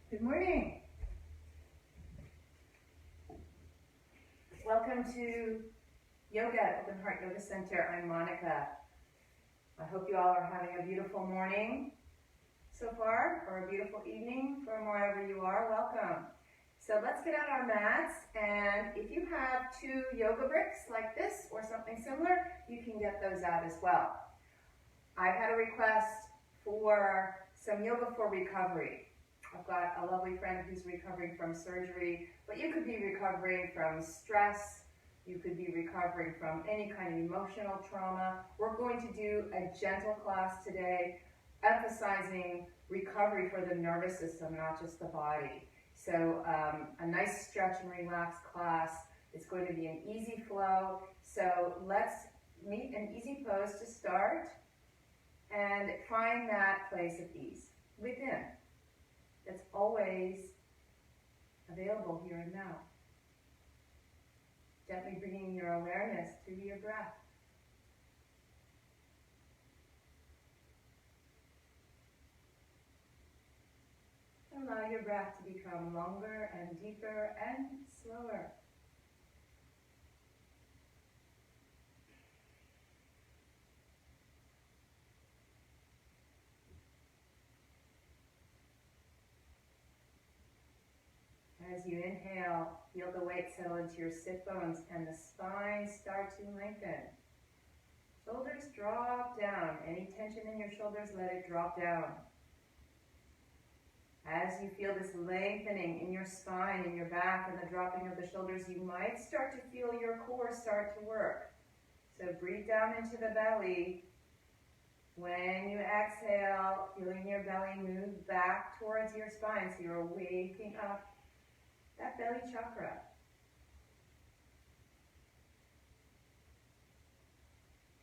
Good morning. Welcome to Yoga at Open Heart Yoga Center. I'm Monica. I hope you all are having a beautiful morning so far, or a beautiful evening from wherever you are. Welcome. So let's get out our mats, and if you have 2 yoga bricks like this or something similar, you can get those out as well. I've had a request for some yoga for recovery. I've got a lovely friend who's recovering from surgery, but you could be recovering from stress, you could be recovering from any kind of emotional trauma. We're going to do a gentle class today, emphasizing recovery for the nervous system, not just the body. So a nice stretch and relax class. It's going to be an easy flow. So let's meet an easy pose to start and find that place of ease within. That's always available here and now. Gently bringing your awareness to your breath. Allow your breath to become longer and deeper and slower. As you inhale, feel the weight settle into your sit bones and the spine start to lengthen. Shoulders drop down. Any tension in your shoulders, let it drop down. As you feel this lengthening in your spine, in your back, and the dropping of the shoulders, you might start to feel your core start to work. So breathe down into the belly. When you exhale, feeling your belly move back towards your spine, so you're waking up that belly chakra.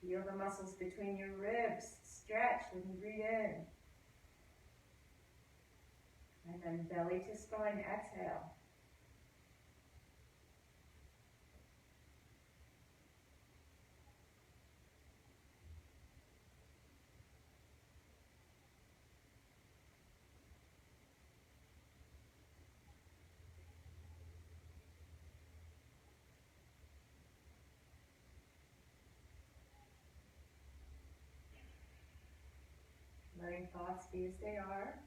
Feel the muscles between your ribs stretch when you breathe in. And then belly to spine, exhale. Letting thoughts be as they are.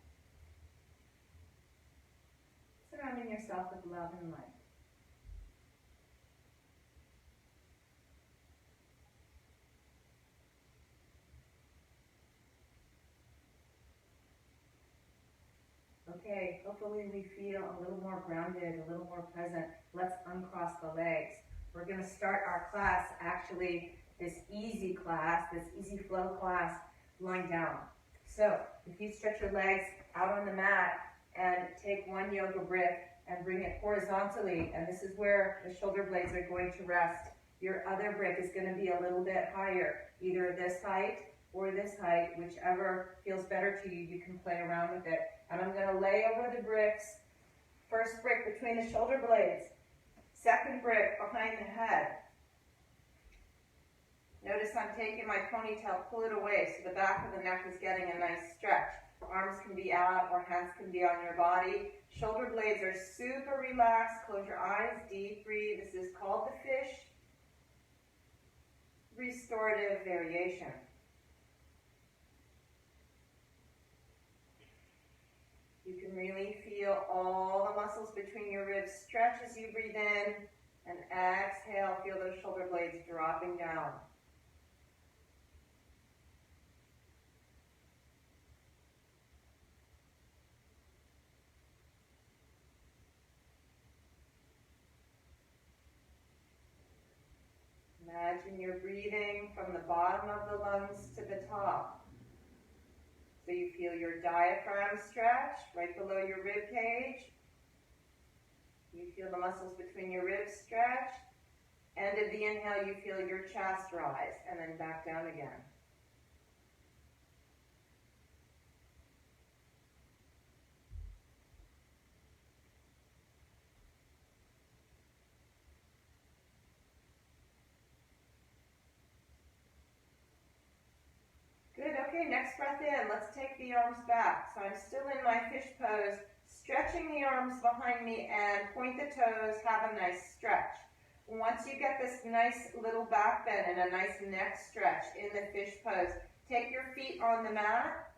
Surrounding yourself with love and light. Okay, hopefully we feel a little more grounded, a little more present. Let's uncross the legs. We're going to start our class, actually, this easy class, this easy flow class, lying down. So, if you stretch your legs out on the mat and take one yoga brick and bring it horizontally, and this is where the shoulder blades are going to rest. Your other brick is going to be a little bit higher, either this height or this height, whichever feels better to you. You can play around with it. And I'm going to lay over the bricks. First brick between the shoulder blades. Second brick behind the head. Notice I'm taking my ponytail, pull it away so the back of the neck is getting a nice stretch. Arms can be out or hands can be on your body. Shoulder blades are super relaxed. Close your eyes, deep breathe. This is called the fish restorative variation. You can really feel all the muscles between your ribs stretch as you breathe in, and exhale, feel those shoulder blades dropping down. Imagine you're breathing from the bottom of the lungs to the top. So you feel your diaphragm stretch right below your rib cage. You feel the muscles between your ribs stretch. End of the inhale, you feel your chest rise and then back down again. Good, okay, next breath in. Let's take the arms back. So I'm still in my fish pose, stretching the arms behind me and point the toes, have a nice stretch. Once you get this nice little back bend and a nice neck stretch in the fish pose, take your feet on the mat,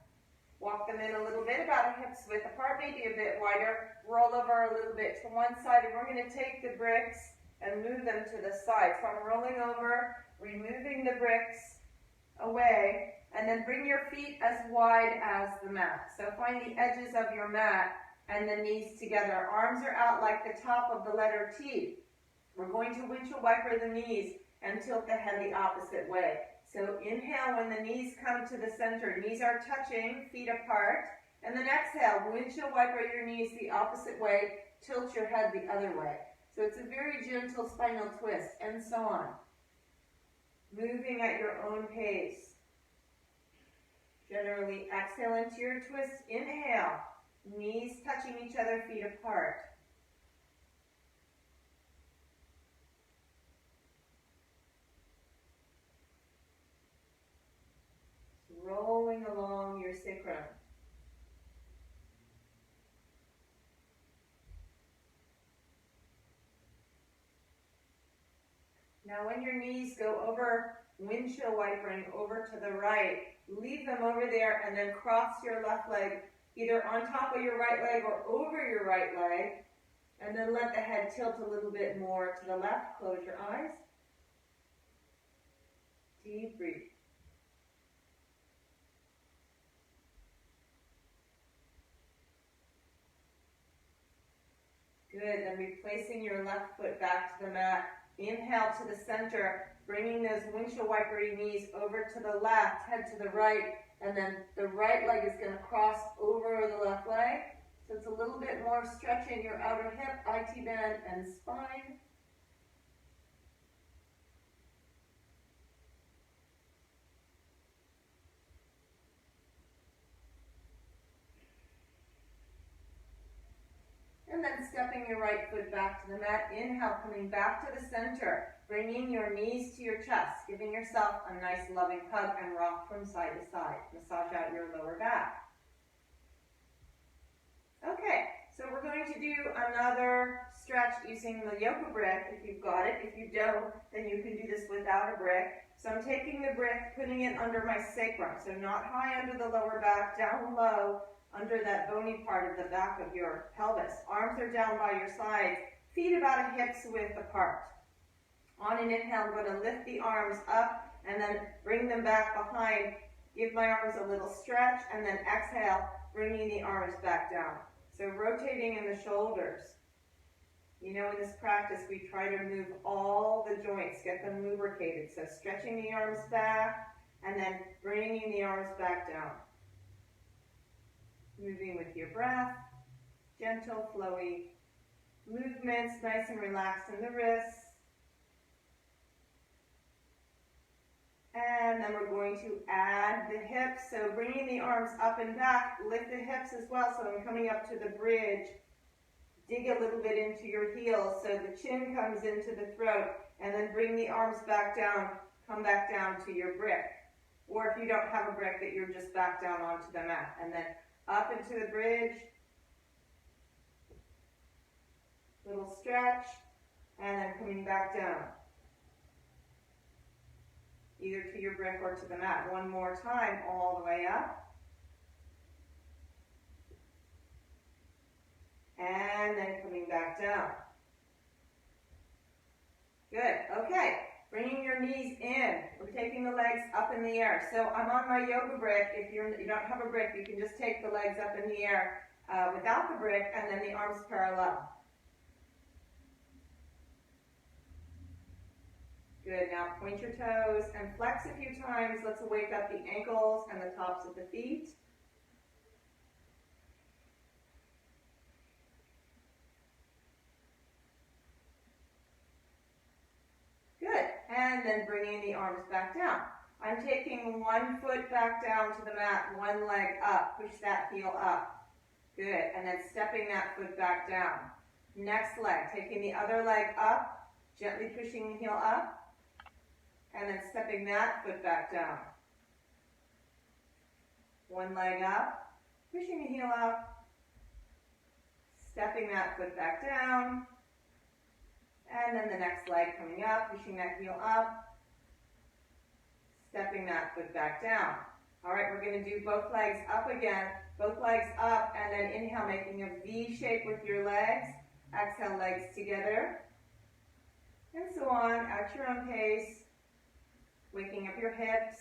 walk them in a little bit, about a hip's width apart, maybe a bit wider, roll over a little bit to one side, and we're going to take the bricks and move them to the side. So I'm rolling over, removing the bricks away, and then bring your feet as wide as the mat. So find the edges of your mat and the knees together. Arms are out like the top of the letter T. We're going to windshield wiper the knees and tilt the head the opposite way. So inhale when the knees come to the center. Knees are touching, feet apart. And then exhale, windshield wiper your knees the opposite way, tilt your head the other way. So it's a very gentle spinal twist, and so on. Moving at your own pace. Generally exhale into your twist. Inhale, knees touching each other, feet apart. Rolling along your sacrum. Now when your knees go over, windshield wipering over to the right, leave them over there and then cross your left leg either on top of your right leg or over your right leg, and then let the head tilt a little bit more to the left. Close your eyes. Deep breath. Good, then replacing your left foot back to the mat. Inhale to the center, bringing those windshield wipery knees over to the left, head to the right, and then the right leg is going to cross over the left leg. So it's a little bit more stretching your outer hip, IT band, and spine. And then stepping your right foot back to the mat. Inhale, coming back to the center. Bringing your knees to your chest. Giving yourself a nice loving hug and rock from side to side. Massage out your lower back. Okay, so we're going to do another stretch using the yoga brick if you've got it. If you don't, then you can do this without a brick. So I'm taking the brick, putting it under my sacrum. So not high under the lower back, down low, under that bony part of the back of your pelvis. Arms are down by your sides, feet about a hip's width apart. On an inhale, I'm going to lift the arms up and then bring them back behind. Give my arms a little stretch, and then exhale, bringing the arms back down. So rotating in the shoulders. You know, in this practice, we try to move all the joints, get them lubricated. So stretching the arms back, and then bringing the arms back down. Moving with your breath, gentle, flowy movements, nice and relaxed in the wrists. And then we're going to add the hips. So bringing the arms up and back, lift the hips as well. So I'm coming up to the bridge. Dig a little bit into your heels so the chin comes into the throat. And then bring the arms back down, come back down to your brick. Or if you don't have a brick, that you're just back down onto the mat. And then up into the bridge. Little stretch. And then coming back down. Either to your brick or to the mat. One more time, all the way up. And then coming back down. Good, okay. Bringing your knees in. We're taking the legs up in the air. So I'm on my yoga brick. If you don't have a brick, you can just take the legs up in the air without the brick, and then the arms parallel. Good, now point your toes and flex a few times. Let's wake up the ankles and the tops of the feet. Good, and then bringing the arms back down. I'm taking one foot back down to the mat, one leg up. Push that heel up. Good, and then stepping that foot back down. Next leg, taking the other leg up, gently pushing the heel up. And then stepping that foot back down. One leg up, pushing the heel up. Stepping that foot back down. And then the next leg coming up, pushing that heel up. Stepping that foot back down. All right, we're going to do both legs up again. Both legs up, and then inhale, making a V shape with your legs. Exhale, legs together. And so on, at your own pace. Waking up your hips.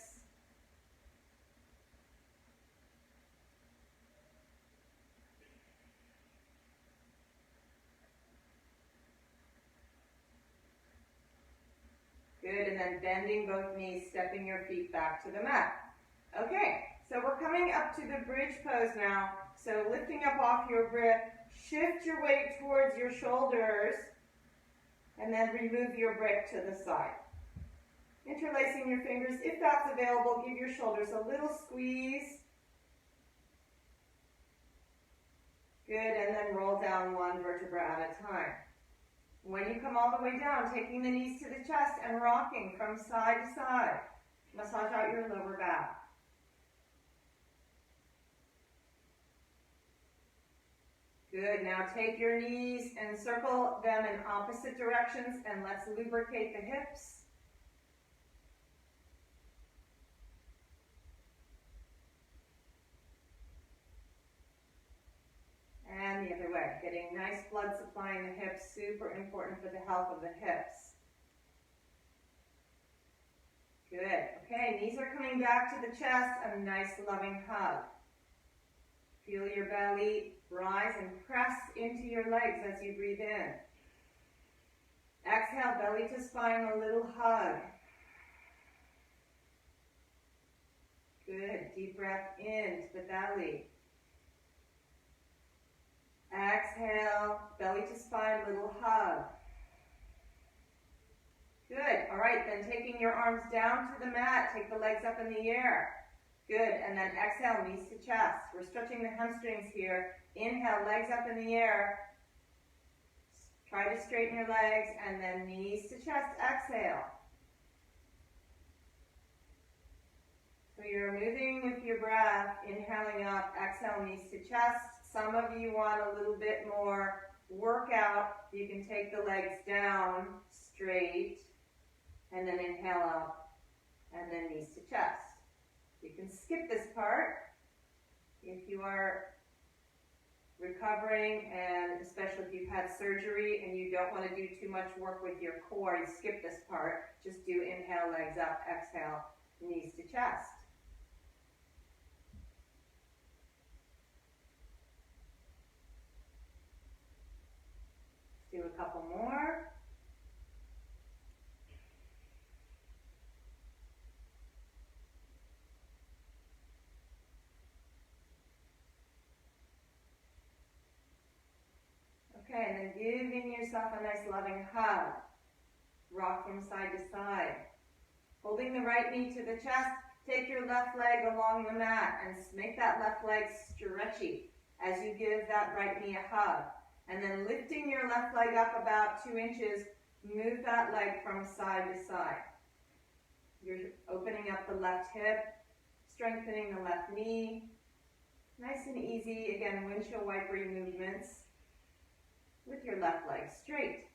Good, and then bending both knees, stepping your feet back to the mat. Okay, so we're coming up to the bridge pose now. So lifting up off your grip, shift your weight towards your shoulders, and then remove your brick to the side. Interlacing your fingers, if that's available, give your shoulders a little squeeze. Good, and then roll down one vertebra at a time. When you come all the way down, taking the knees to the chest and rocking from side to side. Massage out your lower back. Good, now take your knees and circle them in opposite directions, and let's lubricate the hips. And the other way, getting nice blood supply in the hips, super important for the health of the hips. Good, okay, knees are coming back to the chest, a nice loving hug. Feel your belly rise and press into your legs as you breathe in. Exhale, belly to spine, a little hug. Good, deep breath into the belly. Exhale, belly to spine, little hug. Good, all right, then taking your arms down to the mat, take the legs up in the air. Good, and then exhale, knees to chest. We're stretching the hamstrings here. Inhale, legs up in the air. Try to straighten your legs, and then knees to chest, exhale. So you're moving with your breath, inhaling up, exhale, knees to chest. Some of you want a little bit more workout. You can take the legs down straight, and then inhale up, and then knees to chest. You can skip this part if you are recovering, and especially if you've had surgery and you don't want to do too much work with your core. You skip this part. Just do inhale, legs up, exhale, knees to chest. Do a couple more. Okay, and then giving yourself a nice loving hug. Rock from side to side. Holding the right knee to the chest, take your left leg along the mat and make that left leg stretchy as you give that right knee a hug. And then lifting your left leg up about 2 inches, move that leg from side to side. You're opening up the left hip, strengthening the left knee. Nice and easy, again, windshield wipery movements with your left leg straight.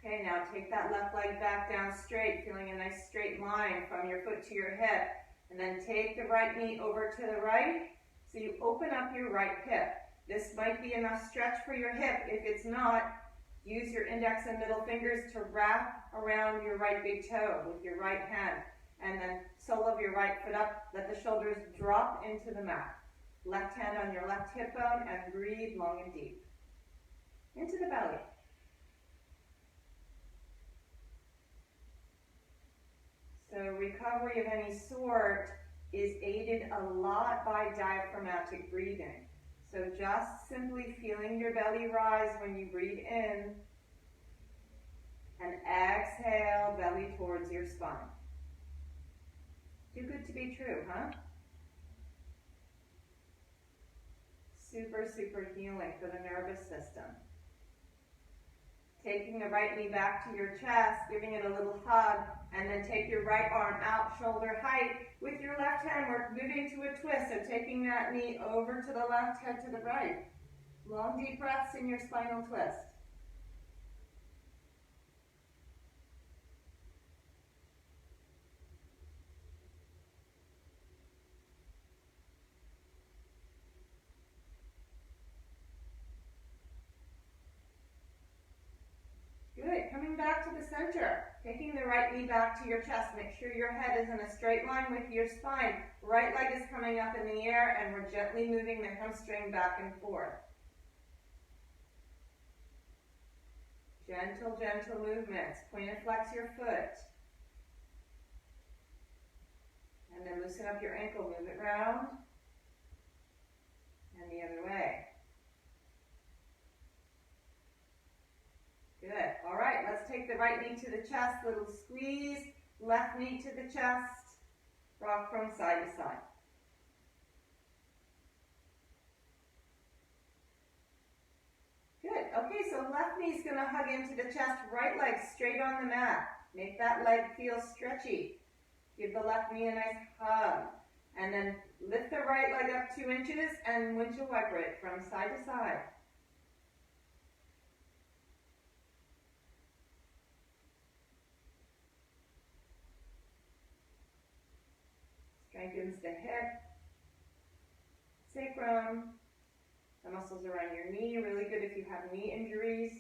Okay, now take that left leg back down straight, feeling a nice straight line from your foot to your hip. And then take the right knee over to the right, so you open up your right hip. This might be enough stretch for your hip. If it's not, use your index and middle fingers to wrap around your right big toe with your right hand. And then sole of your right foot up, let the shoulders drop into the mat. Left hand on your left hip bone, and breathe long and deep. Into the belly. So recovery of any sort is aided a lot by diaphragmatic breathing. So just simply feeling your belly rise when you breathe in, and exhale, belly towards your spine. Too good to be true, huh? Super, super healing for the nervous system. Taking the right knee back to your chest, giving it a little hug, and then take your right arm out shoulder height. With your left hand, we're moving to a twist, so taking that knee over to the left, head to the right. Long, deep breaths in your spinal twist. Good, coming back to the center. Taking the right knee back to your chest. Make sure your head is in a straight line with your spine. Right leg is coming up in the air, and we're gently moving the hamstring back and forth. Gentle, gentle movements. Point and flex your foot. And then loosen up your ankle. Move it round. And the other way. Good. All right, let's take the right knee to the chest. Little squeeze. Left knee to the chest. Rock from side to side. Good. Okay, so left knee is going to hug into the chest. Right leg straight on the mat. Make that leg feel stretchy. Give the left knee a nice hug. And then lift the right leg up 2 inches and windshield wiper it from side to side. Strengthens the hip, sacrum, the muscles around your knee. Really good if you have knee injuries.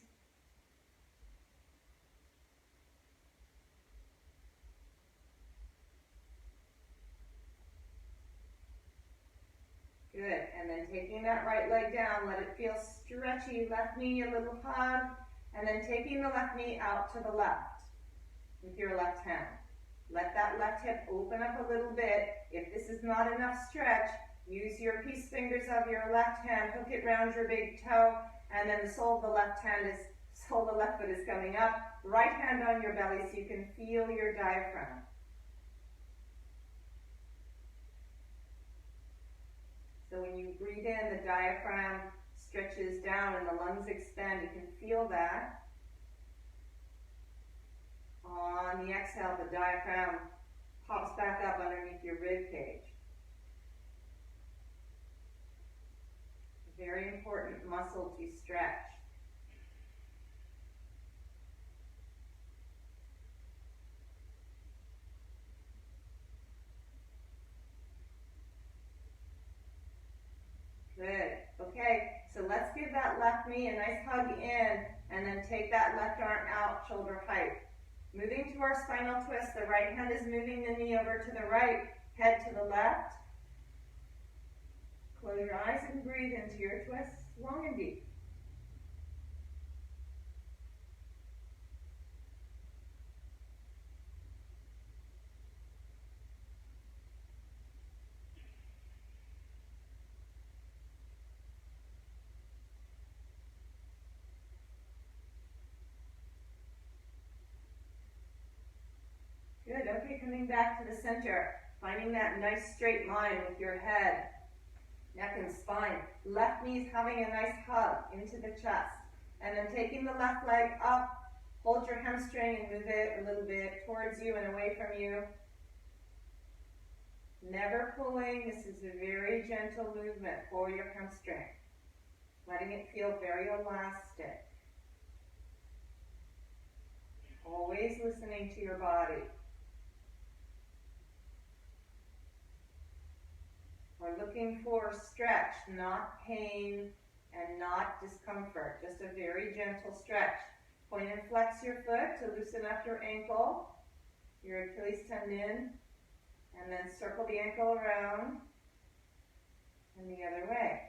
Good, and then taking that right leg down, let it feel stretchy. Left knee, a little hug, and then taking the left knee out to the left with your left hand. Let that left hip open up a little bit. If this is not enough stretch, use your peace fingers of your left hand, hook it round your big toe, and then the sole of the left foot is coming up. Right hand on your belly so you can feel your diaphragm. So when you breathe in, the diaphragm stretches down and the lungs expand. You can feel that. On the exhale, the diaphragm pops back up underneath your rib cage. Very important muscle to stretch. Good. Okay, so let's give that left knee a nice hug in, and then take that left arm out shoulder height. Moving to our spinal twist, the right hand is moving the knee over to the right, head to the left. Close your eyes and breathe into your twist, long and deep. Good, okay, coming back to the center, finding that nice straight line with your head, neck and spine. Left knee's having a nice hug into the chest. And then taking the left leg up, hold your hamstring and move it a little bit towards you and away from you. Never pulling, this is a very gentle movement for your hamstring. Letting it feel very elastic. Always listening to your body. We're looking for stretch, not pain and not discomfort. Just a very gentle stretch. Point and flex your foot to loosen up your ankle, your Achilles tendon, and then circle the ankle around and the other way.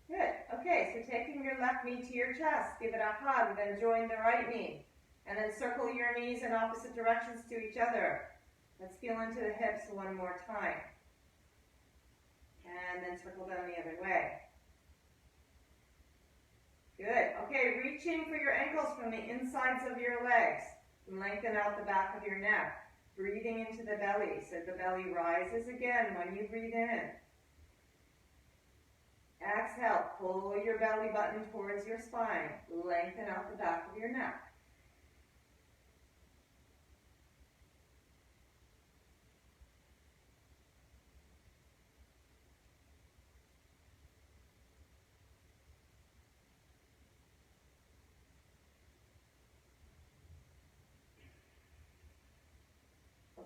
Good. Okay, so taking your left knee to your chest, give it a hug, then join the right knee. And then circle your knees in opposite directions to each other. Let's feel into the hips one more time. And then circle down the other way. Good. Okay, reaching for your ankles from the insides of your legs. Lengthen out the back of your neck. Breathing into the belly. So the belly rises again when you breathe in. Exhale, pull your belly button towards your spine. Lengthen out the back of your neck.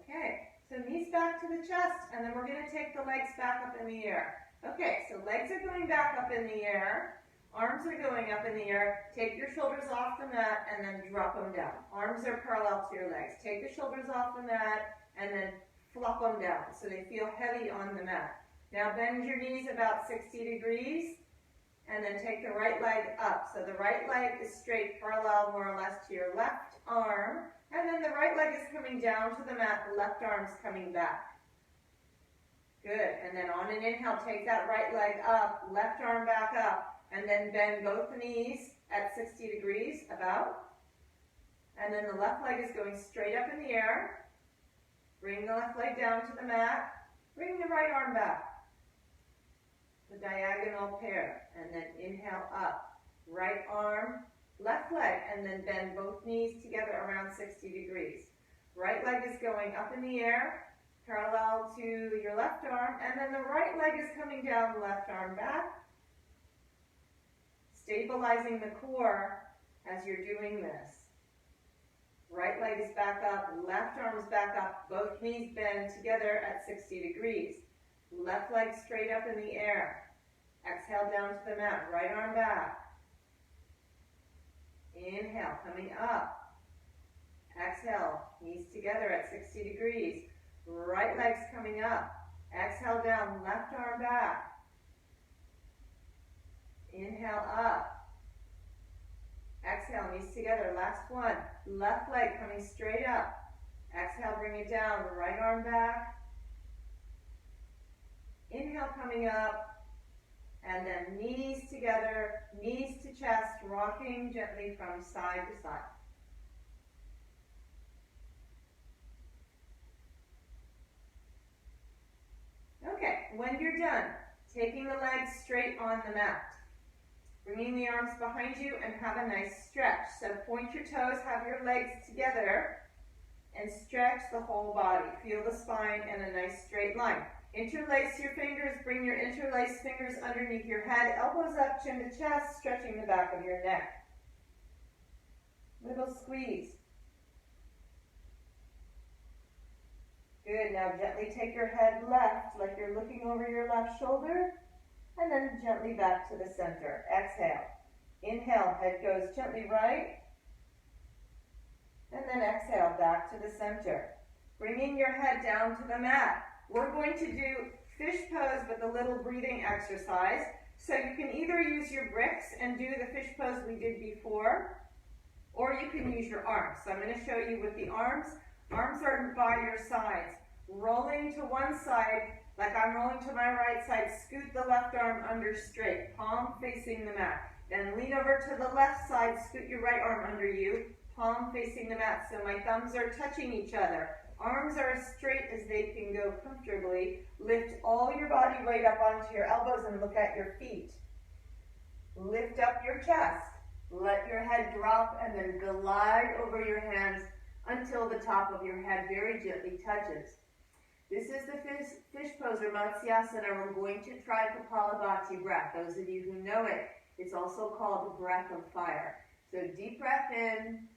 Okay, so knees back to the chest, and then we're going to take the legs back up in the air. Okay, so legs are going back up in the air. Arms are going up in the air. Take your shoulders off the mat and then drop them down. Arms are parallel to your legs. Take the shoulders off the mat and then flop them down so they feel heavy on the mat. Now bend your knees about 60 degrees and then take the right leg up. So the right leg is straight, parallel more or less to your left arm. And then the right leg is coming down to the mat, the left arm's coming back. Good, and then on an inhale, take that right leg up, left arm back up, and then bend both knees at 60 degrees, about. And then the left leg is going straight up in the air. Bring the left leg down to the mat. Bring the right arm back. The diagonal pair, and then inhale up. Right arm, left leg, and then bend both knees together around 60 degrees. Right leg is going up in the air, parallel to your left arm, and then the right leg is coming down, the left arm back, stabilizing the core as you're doing this. Right leg is back up, left arm is back up, both knees bend together at 60 degrees. Left leg straight up in the air. Exhale down to the mat, right arm back. Inhale, coming up. Exhale, knees together at 60 degrees. Right leg's coming up. Exhale down, left arm back. Inhale up. Exhale, knees together, last one. Left leg coming straight up. Exhale, bring it down, right arm back. Inhale, coming up. And then knees together, knees to chest, rocking gently from side to side. Okay, when you're done, taking the legs straight on the mat. Bringing the arms behind you and have a nice stretch. So point your toes, have your legs together, and stretch the whole body. Feel the spine and a nice straight line. Interlace your fingers, bring your interlaced fingers underneath your head, elbows up, chin to chest, stretching the back of your neck. Little squeeze. Good, now gently take your head left, like you're looking over your left shoulder, and then gently back to the center. Exhale. Inhale, head goes gently right, and then exhale, back to the center. Bringing your head down to the mat. We're going to do fish pose with a little breathing exercise. So you can either use your bricks and do the fish pose we did before, or you can use your arms. So I'm going to show you with the arms. Arms are by your sides. Rolling to one side, like I'm rolling to my right side, scoot the left arm under straight, palm facing the mat. Then lean over to the left side, scoot your right arm under you, palm facing the mat. So my thumbs are touching each other. Arms are as straight as they can go comfortably. Lift all your body weight up onto your elbows and look at your feet. Lift up your chest. Let your head drop and then glide over your hands until the top of your head very gently touches. This is the fish pose or Matsyasana. We're going to try Kapalabhati breath. Those of you who know it, it's also called the breath of fire. So deep breath in.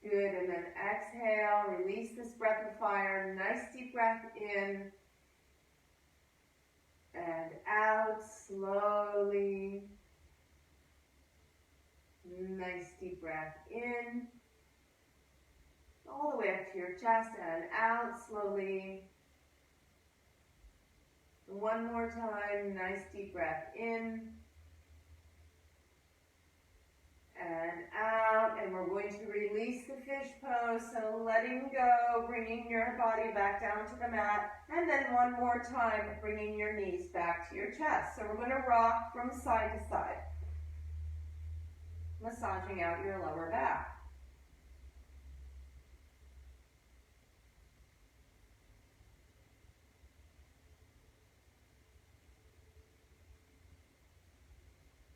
Good, and then exhale, release this breath of fire. Nice deep breath in and out slowly. Nice deep breath in, all the way up to your chest and out slowly. One more time, nice deep breath in and out, and we're going to release the fish pose, so letting go, bringing your body back down to the mat, and then one more time, bringing your knees back to your chest. So we're going to rock from side to side, massaging out your lower back.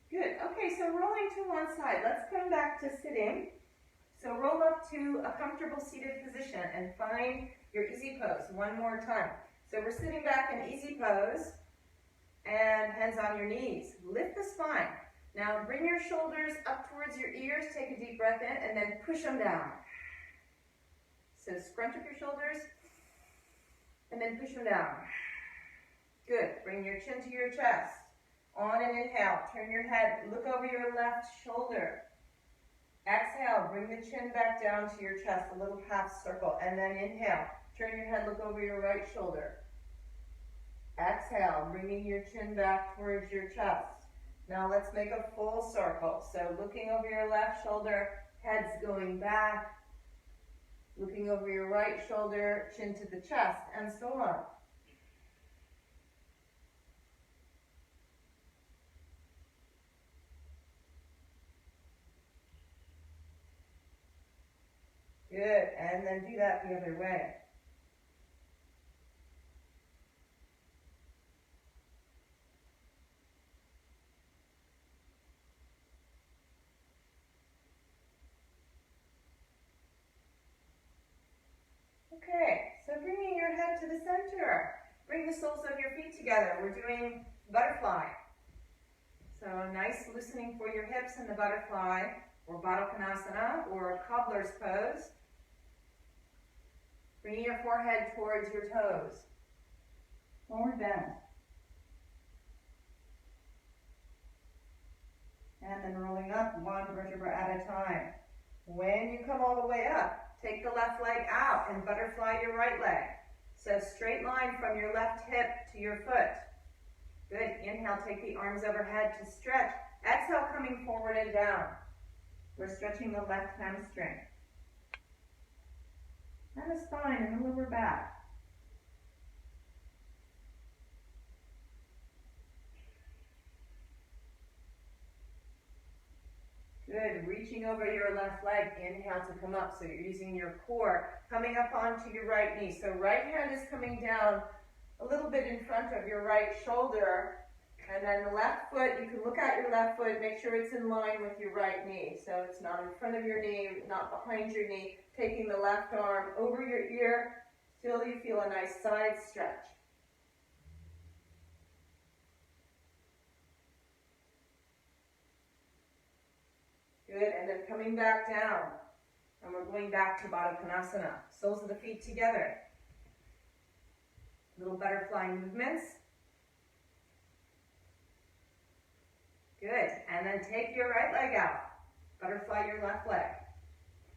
Good. Okay, so rolling to one side. Let's come back to sitting. So roll up to a comfortable seated position and find your easy pose one more time. So we're sitting back in easy pose and hands on your knees. Lift the spine. Now bring your shoulders up towards your ears. Take a deep breath in and then push them down. So scrunch up your shoulders and then push them down. Good. Bring your chin to your chest. On an inhale, turn your head, look over your left shoulder. Exhale, bring the chin back down to your chest, a little half circle. And then inhale, turn your head, look over your right shoulder. Exhale, bringing your chin back towards your chest. Now let's make a full circle. So looking over your left shoulder, head's going back. Looking over your right shoulder, chin to the chest, and so on. Good, and then do that the other way. Okay, so bringing your head to the center. Bring the soles of your feet together. We're doing butterfly. So a nice loosening for your hips in the butterfly, or Baddha Konasana, or cobbler's pose. Bringing your forehead towards your toes. Forward bend. And then rolling up one vertebra at a time. When you come all the way up, take the left leg out and butterfly your right leg. So straight line from your left hip to your foot. Good. Inhale, take the arms overhead to stretch. Exhale, coming forward and down. We're stretching the left hamstring. And the spine and the lower back. Good. Reaching over your left leg. Inhale to come up. So you're using your core. Coming up onto your right knee. So right hand is coming down a little bit in front of your right shoulder. And then the left foot, you can look at your left foot, make sure it's in line with your right knee. So it's not in front of your knee, not behind your knee. Taking the left arm over your ear till you feel a nice side stretch. Good, and then coming back down. And we're going back to Baddha Konasana. Soles of the feet together. Little butterfly movements. Good, and then take your right leg out. Butterfly your left leg.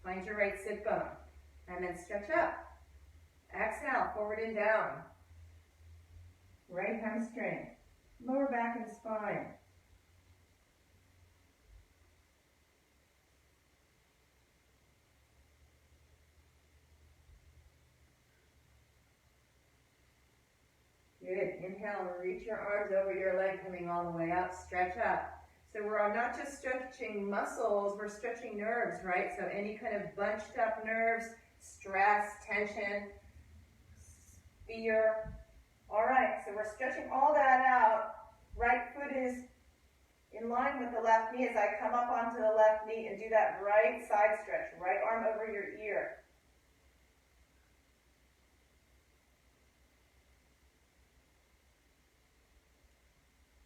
Find your right sit bone. And then stretch up. Exhale, forward and down. Right hamstring. Lower back and spine. Good. Inhale, reach your arms over your leg, coming all the way up. Stretch up. So we're not just stretching muscles, we're stretching nerves, right? So any kind of bunched up nerves, stress, tension, fear. All right, so we're stretching all that out. Right foot is in line with the left knee as I come up onto the left knee and do that right side stretch. Right arm over your ear.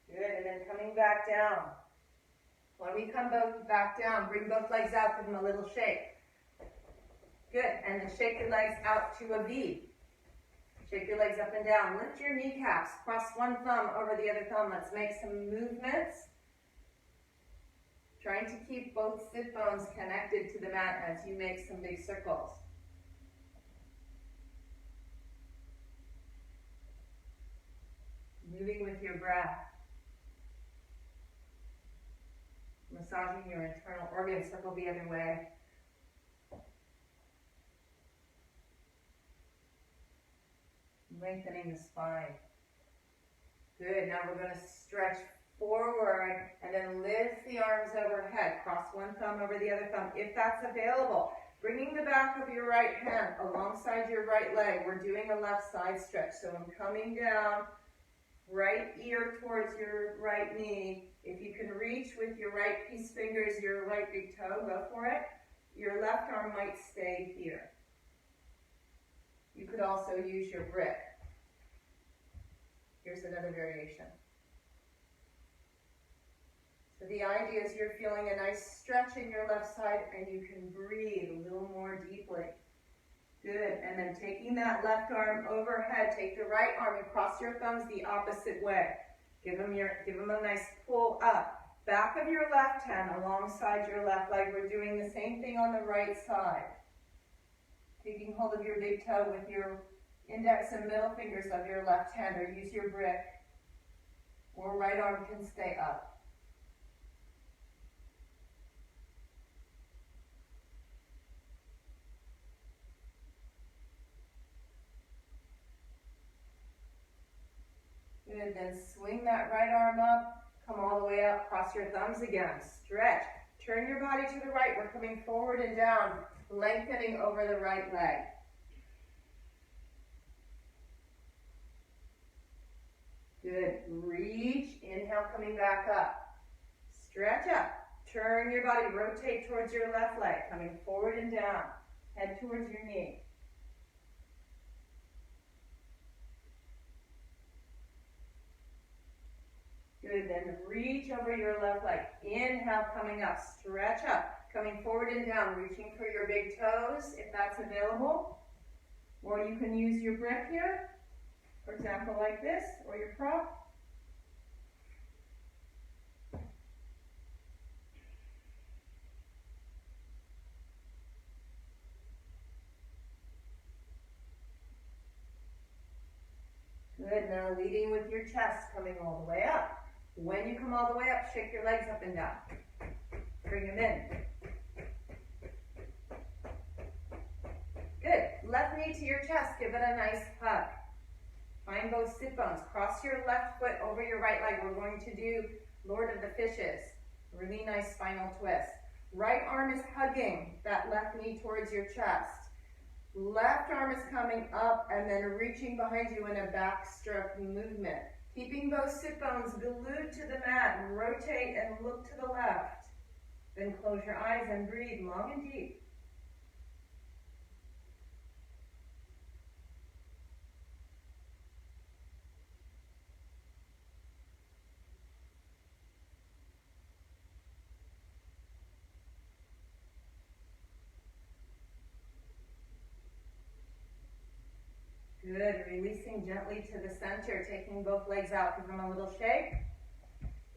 Good, and then coming back down. When we come back down, bring both legs out, give them a little shake. Good, and then shake your legs out to a V. Shake your legs up and down. Lift your kneecaps. Cross one thumb over the other thumb. Let's make some movements. Trying to keep both sit bones connected to the mat as you make some big circles. Moving with your breath. Massaging your internal organs. Circle the other way. lengthening the spine. Good, now we're going to stretch forward and then lift the arms overhead. Cross one thumb over the other thumb if that's available. Bringing the back of your right hand alongside your right leg. We're doing a left side stretch. So I'm coming down, right ear towards your right knee. If you can reach with your right peace fingers, your right big toe, go for it. Your left arm might stay here. You could also use your brick. Here's another variation. So the idea is you're feeling a nice stretch in your left side and you can breathe a little more deeply. Good, and then taking that left arm overhead, take the right arm and cross your thumbs the opposite way. Give them a nice pull up. Back of your left hand alongside your left leg. We're doing the same thing on the right side. Taking hold of your big toe with your index and middle fingers of your left hand, or use your brick, or right arm can stay up. Good, then swing that right arm up, come all the way up, cross your thumbs again, stretch. Turn your body to the right, we're coming forward and down, lengthening over the right leg. Good, reach, inhale, coming back up. Stretch up, turn your body, rotate towards your left leg, coming forward and down, head towards your knee. Good, then reach over your left leg. Inhale, coming up, stretch up, coming forward and down, reaching for your big toes if that's available. Or you can use your brick here, for example, like this, or your prop. Good, now leading with your chest, coming all the way up. When you come all the way up, shake your legs up and down. Bring them in. Good. Left knee to your chest. Give it a nice hug. Find both sit bones. Cross your left foot over your right leg. We're going to do Lord of the Fishes. Really nice spinal twist. Right arm is hugging that left knee towards your chest. Left arm is coming up and then reaching behind you in a backstroke movement. Keeping both sit bones glued to the mat, rotate and look to the left. Then close your eyes and breathe long and deep. Good, releasing gently to the center, taking both legs out, give them a little shake.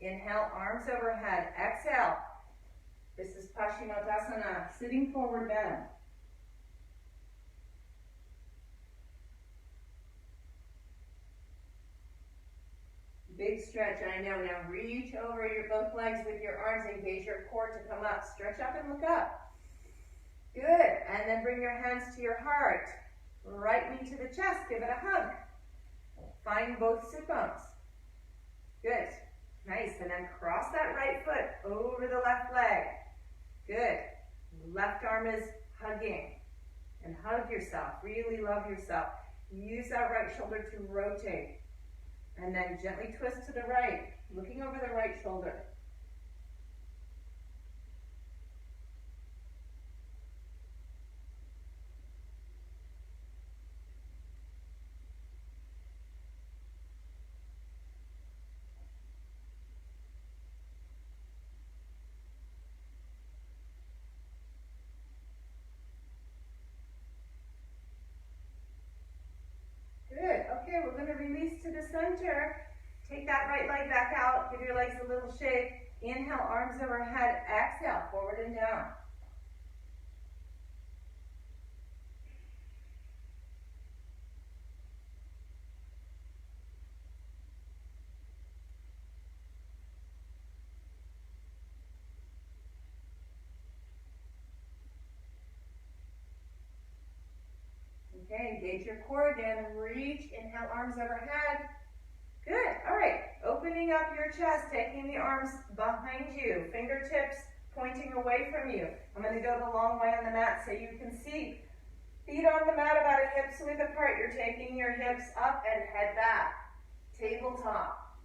Inhale, arms overhead. Exhale. This is Paschimottanasana, sitting forward bend. Big stretch, I know. Now reach over your both legs with your arms, engage your core to come up. Stretch up and look up. Good, and then bring your hands to your heart. Right knee to the chest, give it a hug. Find both sit bones. Good, nice, and then cross that right foot over the left leg. Good, left arm is hugging. And hug yourself, really love yourself. Use that right shoulder to rotate. And then gently twist to the right, looking over the right shoulder. Okay, we're going to release to the center. Take that right leg back out. Give your legs a little shake. Inhale, arms overhead. Exhale, forward and down. Okay, engage your core again. Reach, inhale, arms overhead. Good, all right. Opening up your chest, taking the arms behind you, fingertips pointing away from you. I'm going to go the long way on the mat so you can see. Feet on the mat about a hip's width apart. You're taking your hips up and head back. Tabletop.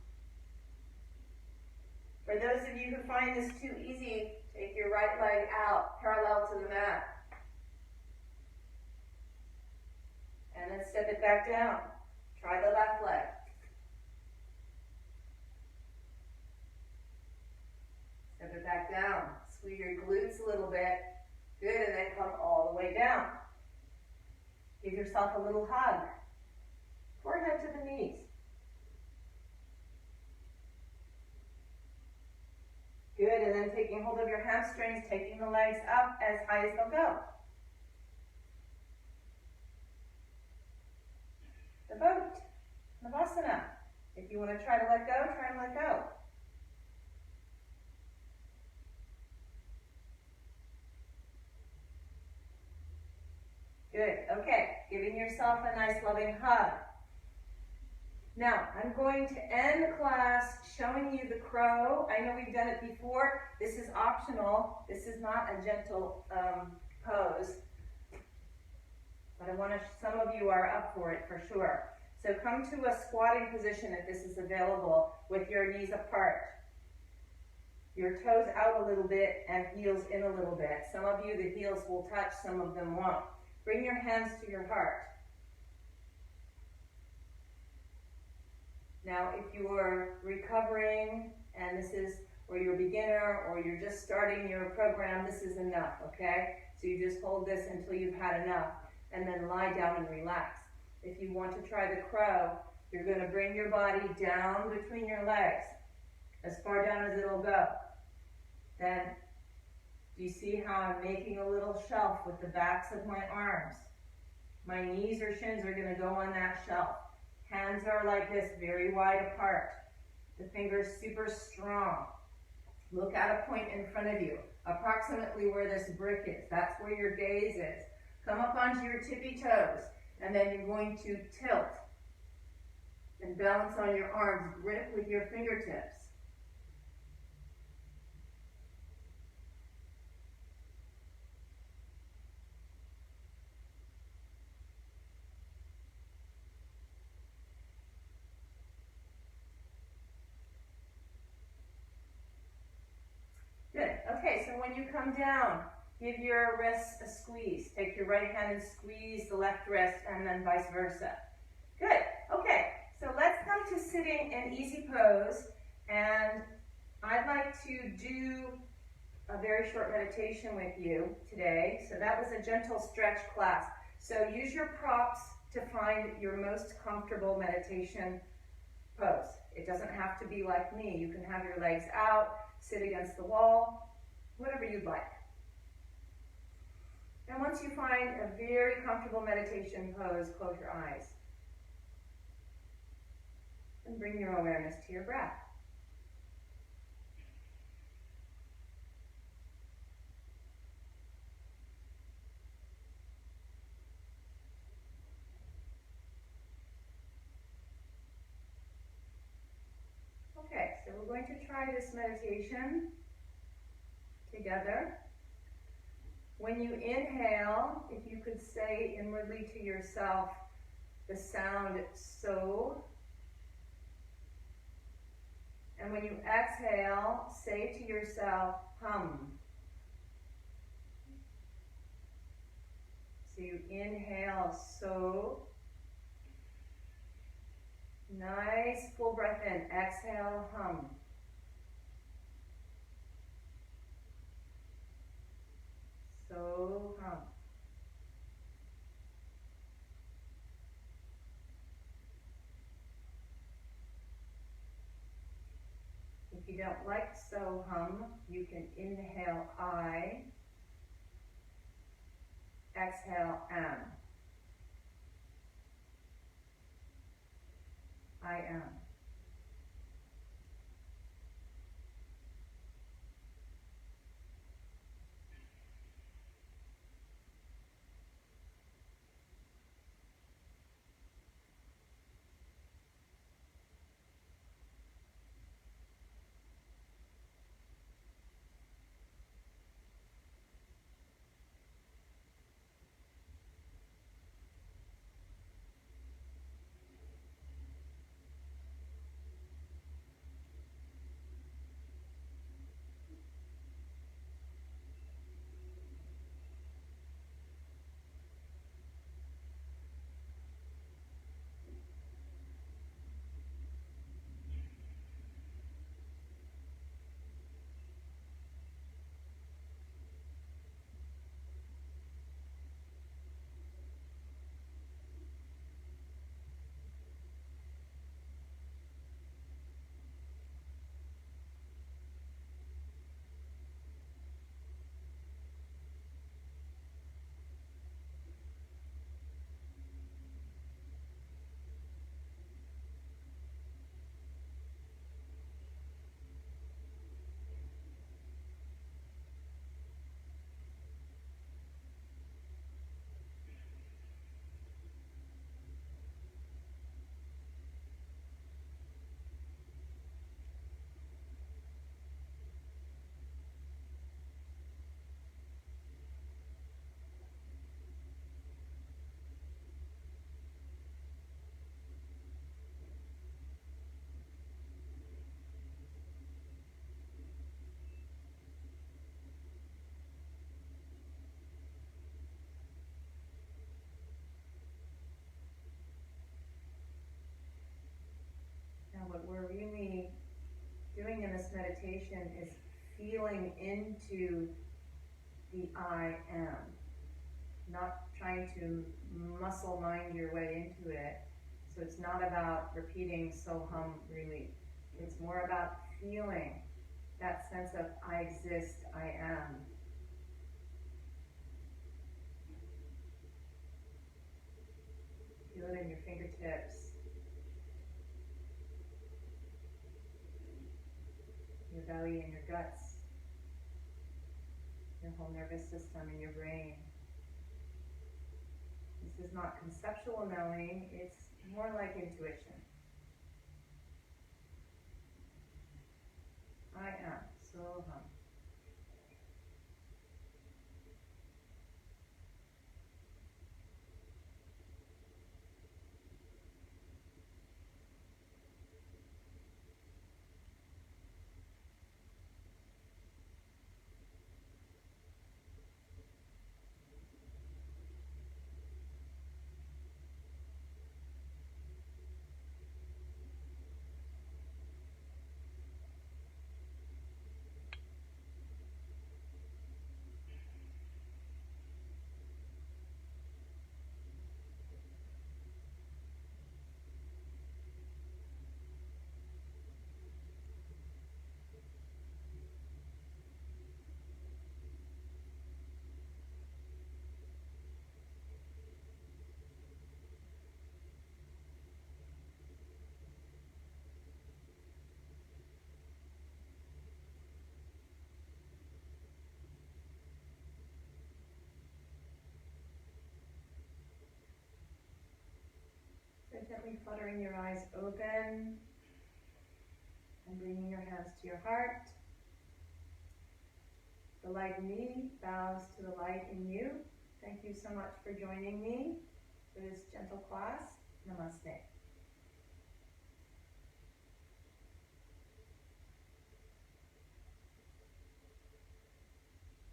For those of you who find this too easy, take your right leg out, parallel to the mat. And then step it back down. Try the left leg. Step it back down. Squeeze your glutes a little bit. Good, and then come all the way down. Give yourself a little hug. Forehead to the knees. Good, and then taking hold of your hamstrings, taking the legs up as high as they'll go. The boat, Navasana. If you want to try to let go, try and let go. Good, okay, giving yourself a nice loving hug. Now, I'm going to end class showing you the crow. I know we've done it before. This is optional. This is not a gentle pose. But I want to, some of you are up for it for sure. So come to a squatting position if this is available with your knees apart. Your toes out a little bit and heels in a little bit. Some of you, the heels will touch, some of them won't. Bring your hands to your heart. Now, if you are recovering and this is, or you're a beginner or you're just starting your program, this is enough, okay? So you just hold this until you've had enough and then lie down and relax. If you want to try the crow, you're going to bring your body down between your legs, as far down as it'll go. Then, do you see how I'm making a little shelf with the backs of my arms? My knees or shins are going to go on that shelf. Hands are like this, very wide apart. The fingers super strong. Look at a point in front of you, approximately where this brick is. That's where your gaze is. Come up onto your tippy toes, and then you're going to tilt and balance on your arms. Grip with your fingertips. Good. Okay, so when you come down, give your wrists a squeeze. Take your right hand and squeeze the left wrist, and then vice versa. Good. Okay, so let's come to sitting in easy pose, and I'd like to do a very short meditation with you today. So that was a gentle stretch class. So use your props to find your most comfortable meditation pose. It doesn't have to be like me. You can have your legs out, sit against the wall, whatever you'd like. And once you find a very comfortable meditation pose, close your eyes. And bring your awareness to your breath. Okay, so we're going to try this meditation together. When you inhale, if you could say inwardly to yourself the sound so. And when you exhale, say to yourself hum. So you inhale so. Nice full breath in. Exhale, hum. So hum. If you don't like so hum, you can inhale I. Exhale am. I am. intuition is feeling into the I am, not trying to muscle mind your way into it. So it's not about repeating so-hum really. It's more about feeling that sense of I exist, I am. Feel it in your fingertips, your belly and your guts, your whole nervous system and your brain. This is not conceptual knowing, it's more like intuition. I am, so-hum. So gently fluttering your eyes open and bringing your hands to your heart. The light in me bows to the light in you. Thank you so much for joining me for this gentle class. Namaste.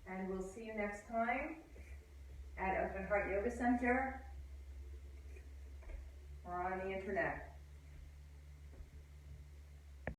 And we'll see you next time at Open Heart Yoga Center or on the internet.